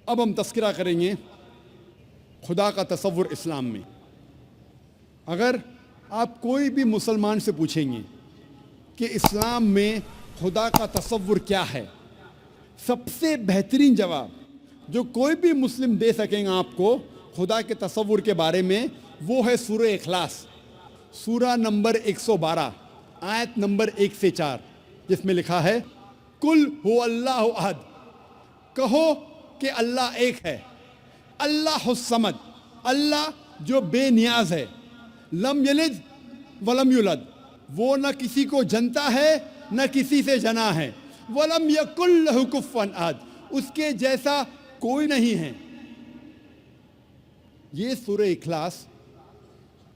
अब हम तस्करा करेंगे खुदा का तसव्वुर इस्लाम में। अगर आप कोई भी मुसलमान से पूछेंगे कि इस्लाम में खुदा का तसव्वुर क्या है, सबसे बेहतरीन जवाब जो कोई भी मुस्लिम दे सकेंगे आपको खुदा के तसव्वुर के बारे में, वो है सूरह इखलास, सूरा नंबर 112 आयत नंबर 1 से 4, जिसमें लिखा है कुल हुवल्लाहु अहद, कहो कि अल्लाह एक है, अल्लाहुस समद, अल्लाह जो बेनियाज है, लम यलिद वलम युलद, वो न किसी को जनता है न किसी से जना है, वलम यकुल लहु कुफुवन अहद, उसके जैसा कोई नहीं है। ये सूरह इखलास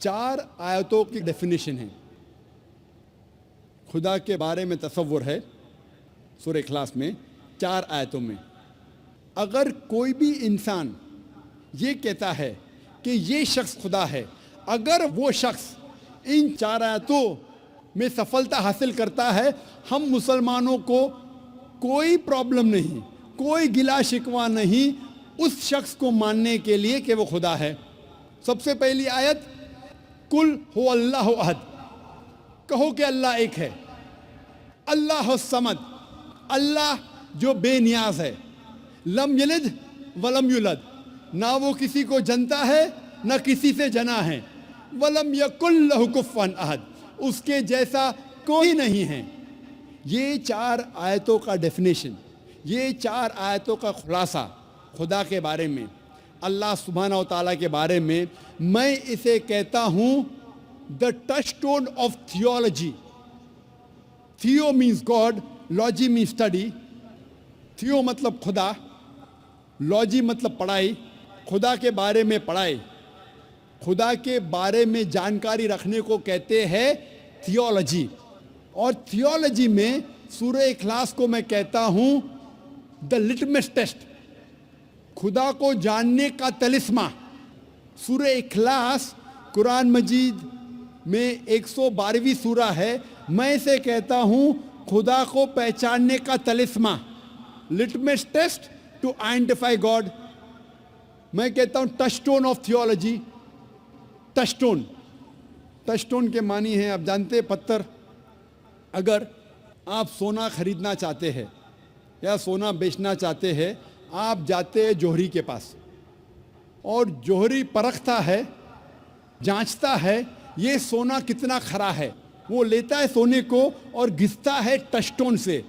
4 आयतों की डेफिनेशन है। खुदा के बारे में तसव्वुर है सूरह इखलास में 4 आयतों में। अगर कोई भी इंसान ये कहता है कि ये शख्स खुदा है, अगर वो शख्स इन 4 आयतों में सफलता हासिल करता है, हम मुसलमानों को कोई प्रॉब्लम नहीं, कोई गिला शिकवा नहीं उस शख्स को मानने के लिए कि वो खुदा है। सबसे पहली आयत कुल हुवल्लाहु अहद, कहो कि अल्लाह एक है, अल्लाहुस समद, अल्लाह जो बेनियाज है, लम यलिद वलम युलद, ना वो किसी को जनता है ना किसी से जना है, वलम यकुल लहु कुफुवन अहद, उसके जैसा कोई नहीं है। ये 4 आयतों का डेफिनेशन, ये 4 आयतों का खुलासा खुदा के बारे में, अल्लाह सुब्हानहू व तआला के बारे में, मैं इसे कहता हूँ द टचस्टोन ऑफ थियोलॉजी। थियो means God, logy means study. थियो मतलब खुदा, लॉजी मतलब पढ़ाई, खुदा के बारे में पढ़ाई, खुदा के बारे में जानकारी रखने को कहते हैं थियोलॉजी। और थियोलॉजी में सूरह इखलास को मैं कहता हूँ द लिटमस टेस्ट, खुदा को जानने का तलिस्मा। सूरह इखलास कुरान मजीद में 112वीं सूरा है, मैं इसे कहता हूँ खुदा को पहचानने का तलिस्मा, litmus test to identify God. मैं कहता हूँ touchstone of theology. Touchstone, touchstone के मानी हैं, आप जानते हैं, पत्थर। अगर आप सोना खरीदना चाहते हैं या सोना बेचना चाहते हैं, आप जाते हैं जोहरी के पास और जोहरी परखता है, जांचता है ये सोना कितना खरा है। वो लेता है सोने को और घिसता है टचस्टोन से,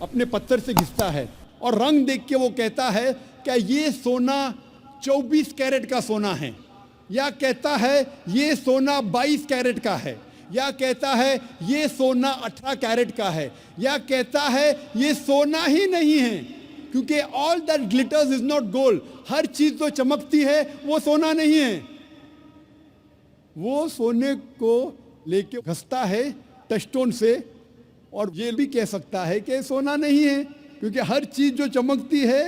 अपने पत्थर से घिसता है, और रंग देख के वो कहता है क्या ये सोना 24 कैरेट का सोना है, या कहता है ये सोना 22 कैरेट का है, या कहता है ये सोना 18 कैरेट का है, या कहता है ये सोना ही नहीं है, क्योंकि all that glitters is not gold, हर चीज तो चमकती है वो सोना नहीं है। वो सोने को लेके घसता है टचस्टोन से, और ये भी कह सकता है कि सोना नहीं है, क्योंकि हर चीज जो चमकती है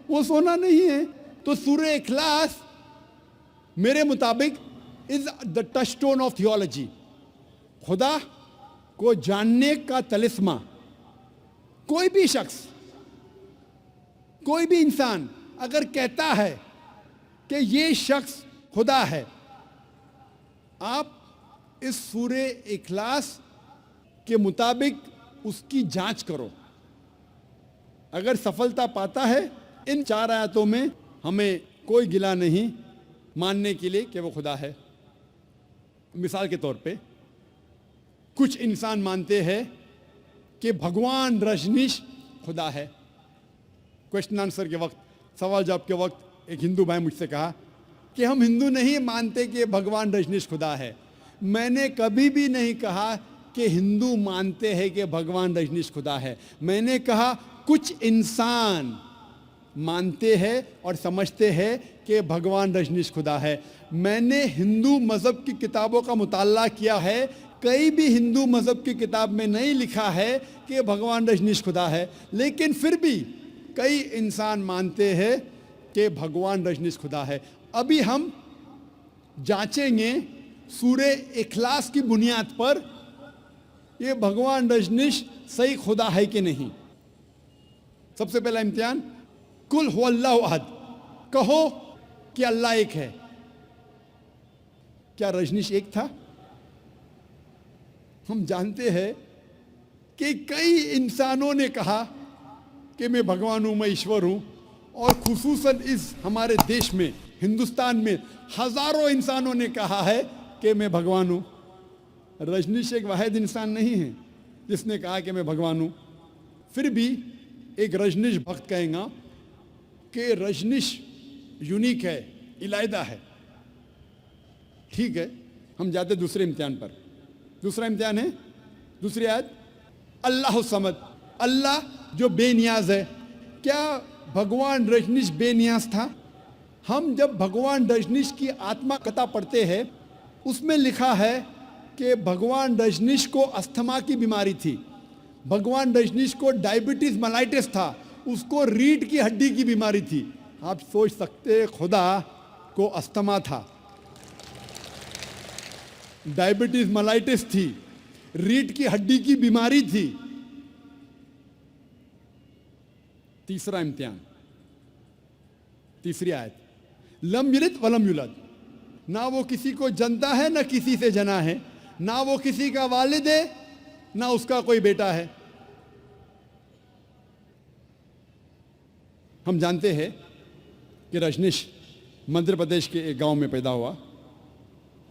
वो सोना नहीं है। तो सूरह इखलास मेरे मुताबिक is the touchstone of theology, खुदा को जानने का तलिस्मा। कोई भी शख्स, कोई भी इंसान अगर कहता है कि ये शख्स खुदा है, आप इस सूरह इखलास के मुताबिक उसकी जांच करो। अगर सफलता पाता है इन 4 आयतों में, हमें कोई गिला नहीं मानने के लिए कि वो खुदा है। मिसाल के तौर पे कुछ इंसान मानते हैं कि भगवान रजनीश खुदा है। क्वेश्चन आंसर के वक्त, सवाल जवाब के वक्त एक हिंदू भाई मुझसे कहा कि हम हिंदू नहीं मानते कि भगवान रजनीश खुदा है। मैंने कभी भी नहीं कहा कि हिंदू मानते हैं कि भगवान रजनीश खुदा है। मैंने कहा कुछ इंसान मानते हैं और समझते हैं कि भगवान रजनीश खुदा है। मैंने हिंदू मज़हब की किताबों का मुताला किया है, कई भी हिंदू मज़हब की किताब में नहीं लिखा है कि भगवान रजनीश खुदा है, लेकिन फिर भी कई इंसान मानते हैं कि भगवान रजनीश खुदा है। अभी हम जांचेंगे सूरह इखलास की बुनियाद पर ये भगवान रजनीश सही खुदा है कि नहीं। सबसे पहला इम्तिहान, कुल हुवल्लाहु अहद, कहो कि अल्लाह एक है। क्या रजनीश एक था? हम जानते हैं कि कई इंसानों ने कहा कि मैं भगवान हूं, मैं ईश्वर हूं, और खुसूसन इस हमारे देश में, हिंदुस्तान में हजारों इंसानों ने कहा है कि मैं भगवान हूं। रजनीश एक वाहिद इंसान नहीं है जिसने कहा कि मैं भगवान हूं। फिर भी एक रजनीश भक्त कहेगा कि रजनीश यूनिक है, इलायदा है। ठीक है, हम जाते दूसरे इम्तिहान पर। दूसरा इम्तिहान है, दूसरी आयत, अल्लाह समद, अल्लाह जो बेनियाज है। क्या भगवान रजनीश बेनियाज था? हम जब भगवान रजनीश की आत्मा कथा पढ़ते हैं, उसमें लिखा है कि भगवान रजनीश को अस्थमा की बीमारी थी, भगवान रजनीश को डायबिटीज मलाइटिस था, उसको रीढ़ की हड्डी की बीमारी थी। आप सोच सकते खुदा को अस्थमा था, डायबिटीज मलाइटिस थी, रीढ़ की हड्डी की बीमारी थी। तीसरा इम्तिहान, तीसरी आयत, लम यलिद वलम युलद, ना वो किसी को जनता है ना किसी से जना है, ना वो किसी का वालिद है ना उसका कोई बेटा है। हम जानते हैं कि रजनीश मध्य प्रदेश के एक गांव में पैदा हुआ,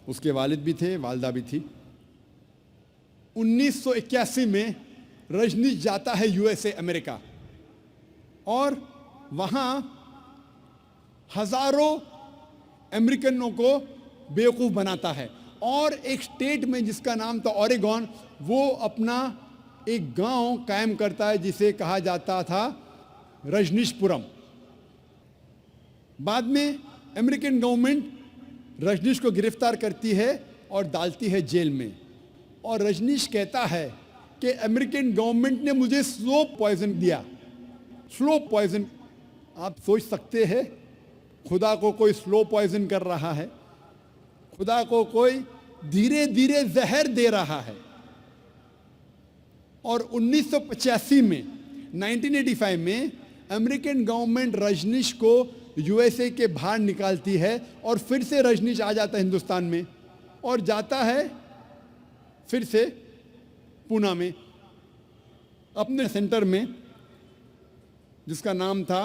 उसके वालिद भी थे, वालदा भी थी। 1981 में रजनीश जाता है यूएसए, अमेरिका, और वहां हजारों अमेरिकनों को बेवकूफ बनाता है, और एक स्टेट में जिसका नाम था ओरेगॉन, वो अपना एक गांव कायम करता है जिसे कहा जाता था रजनीशपुरम। बाद में अमेरिकन गवर्नमेंट रजनीश को गिरफ्तार करती है और डालती है जेल में, और रजनीश कहता है कि अमेरिकन गवर्नमेंट ने मुझे स्लो पॉइजन दिया। स्लो पॉइजन, आप सोच सकते हैं खुदा को कोई स्लो पॉइजन कर रहा है, खुदा को कोई धीरे धीरे जहर दे रहा है। और 1985 में, 1985 में अमेरिकन गवर्नमेंट रजनीश को यूएसए के बाहर निकालती है, और फिर से रजनीश आ जाता है हिंदुस्तान में, और जाता है फिर से पूना में अपने सेंटर में, जिसका नाम था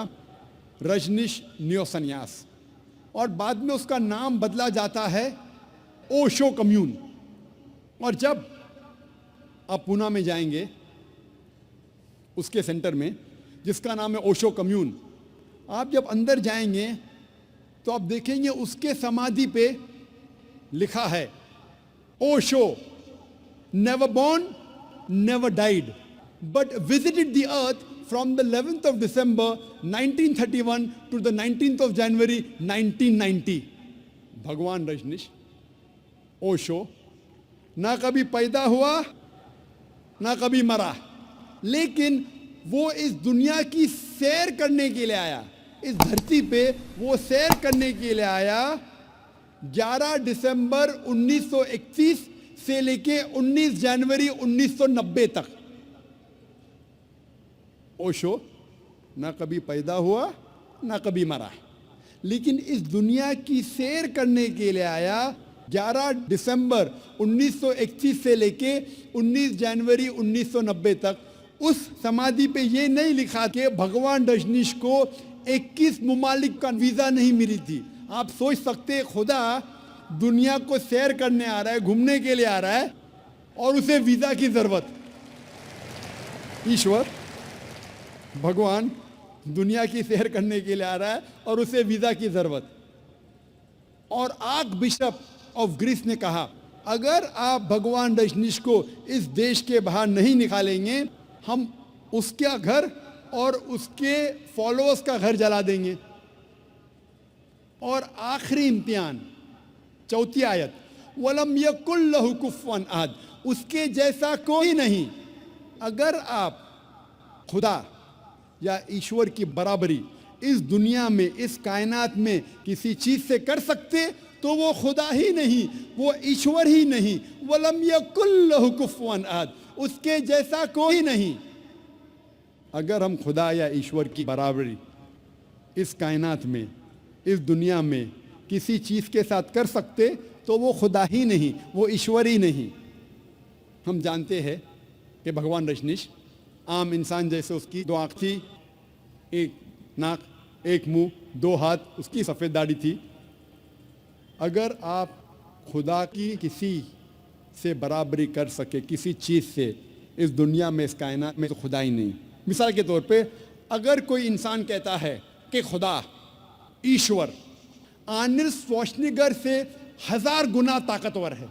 रजनीश नियो संन्यास, और बाद में उसका नाम बदला जाता है ओशो कम्यून। और जब आप पूना में जाएंगे उसके सेंटर में, जिसका नाम है ओशो कम्यून, आप जब अंदर जाएंगे तो आप देखेंगे उसके समाधि पे लिखा है Osho never born never died but visited the earth from the 11th of December 1931 to the 19th of January 1990। भगवान रजनीश, ओशो, ना कभी पैदा हुआ ना कभी मरा, लेकिन वो इस दुनिया की सैर करने के लिए आया, इस धरती पे वो सैर करने के लिए आया 11 दिसंबर 1931 से लेके 19 जनवरी 1990 तक। ओशो ना कभी पैदा हुआ ना कभी मरा, लेकिन इस दुनिया की सैर करने के लिए आया 11 दिसंबर 1931 से लेके 19 जनवरी 1990 तक। उस समाधि पे ये नहीं लिखा कि भगवान रजनीश को 21 मुमालिक का वीज़ा नहीं मिली थी। आप सोच सकते खुदा दुनिया को सैर करने आ रहा है, घूमने के लिए आ रहा है, और उसे वीज़ा की ज़रूरत। ईश्वर भगवान दुनिया की सैर करने के लिए आ रहा है और उसे वीज़ा की ज़रूरत। और आर्क बिशप ऑफ ग्रीस ने कहा, अगर आप भगवान रजनीश को इस देश के बाहर नहीं निकालेंगे, हम उसका घर और उसके फॉलोअर्स का घर जला देंगे। और आखिरी इम्तिहान, चौथी आयत, वलम यकुल लहु कुफुवन अहद, उसके जैसा कोई नहीं। अगर आप खुदा या ईश्वर की बराबरी इस दुनिया में, इस कायनात में किसी चीज से कर सकते तो वो खुदा ही नहीं, वो ईश्वर ही नहीं। वलम यकुल लहु कुफुवन अहद, उसके जैसा कोई नहीं। अगर हम खुदा या ईश्वर की बराबरी इस कायनात में, इस दुनिया में किसी चीज़ के साथ कर सकते तो वो खुदा ही नहीं, वो ईश्वर ही नहीं। हम जानते हैं कि भगवान रजनीश आम इंसान जैसे उसकी 2 आँख थी, 1 नाक, 1 मुंह, 2 हाथ, उसकी सफ़ेद दाढ़ी थी। अगर आप खुदा की किसी से बराबरी कर सके किसी चीज़ से इस दुनिया में, इस कायनात में, तो खुदा ही नहीं। मिसाल के तौर पे अगर कोई इंसान कहता है कि खुदा, ईश्वर आर्नल्ड श्वार्ज़नेगर से 1000 गुना ताकतवर है।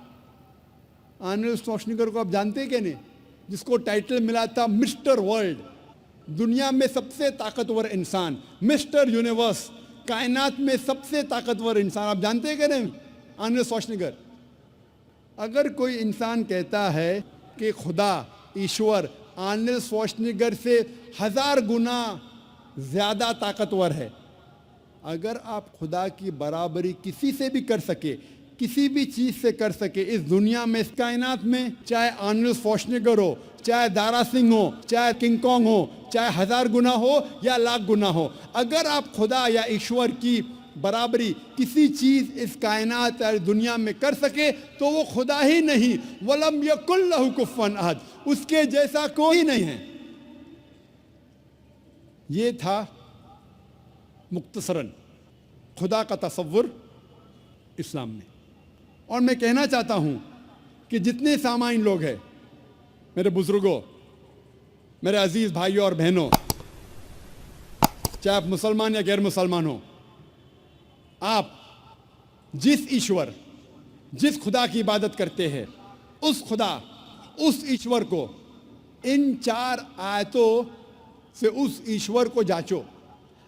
आर्नल्ड श्वार्ज़नेगर को आप जानते हैं कि नहीं, जिसको टाइटल मिला था मिस्टर वर्ल्ड, दुनिया में सबसे ताकतवर इंसान, मिस्टर यूनिवर्स, कायनात में सबसे ताकतवर इंसान, आप जानते हैं कि नहीं, आर्नल्ड श्वार्ज़नेगर। अगर कोई इंसान कहता है कि खुदा, ईश्वर आर्नल्ड श्वार्ज़नेगर से 1000 गुना ज़्यादा ताकतवर है, अगर आप खुदा की बराबरी किसी से भी कर सके, किसी भी चीज़ से कर सके इस दुनिया में, इस कायनात में, चाहे आर्नल्ड श्वार्ज़नेगर हो, चाहे दारा सिंह हो, चाहे किंग कॉन्ग हो, चाहे 1000 गुना हो या 1,00,000 गुना हो, अगर आप खुदा या ईश्वर की बराबरी किसी चीज़ इस कायनात या दुनिया में कर सके तो वो खुदा ही नहीं। वलम यकुल लहू कुफुवन अहद, उसके जैसा कोई नहीं है। ये था मुख्तसरन खुदा का तसव्वुर इस्लाम में। और मैं कहना चाहता हूँ कि जितने सामान्य लोग हैं, मेरे बुजुर्गों, मेरे अजीज़ भाइयों और बहनों, चाहे आप मुसलमान या गैर मुसलमान हो, आप जिस ईश्वर, जिस खुदा की इबादत करते हैं, उस खुदा, उस ईश्वर को इन 4 आयतों से उस ईश्वर को जांचो।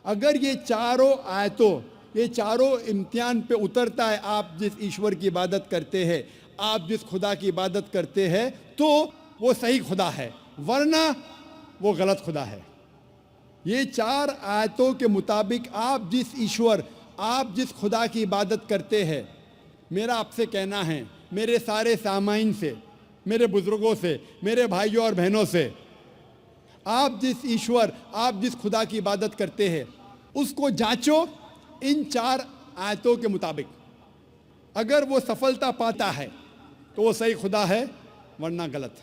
अगर ये चारों आयतों, ये चारों इम्तिहान पे उतरता है, आप जिस ईश्वर की इबादत करते हैं, आप जिस खुदा की इबादत करते हैं, तो वो सही खुदा है, वरना वो गलत खुदा है। ये 4 आयतों के मुताबिक आप जिस ईश्वर, आप जिस खुदा की इबादत करते हैं, मेरा आपसे कहना है, मेरे सारे सामाइन से, मेरे बुजुर्गों से, मेरे भाइयों और बहनों से, आप जिस ईश्वर, आप जिस खुदा की इबादत करते हैं, उसको जांचो इन 4 आयतों के मुताबिक। अगर वो सफलता पाता है तो वो सही खुदा है, वरना गलत।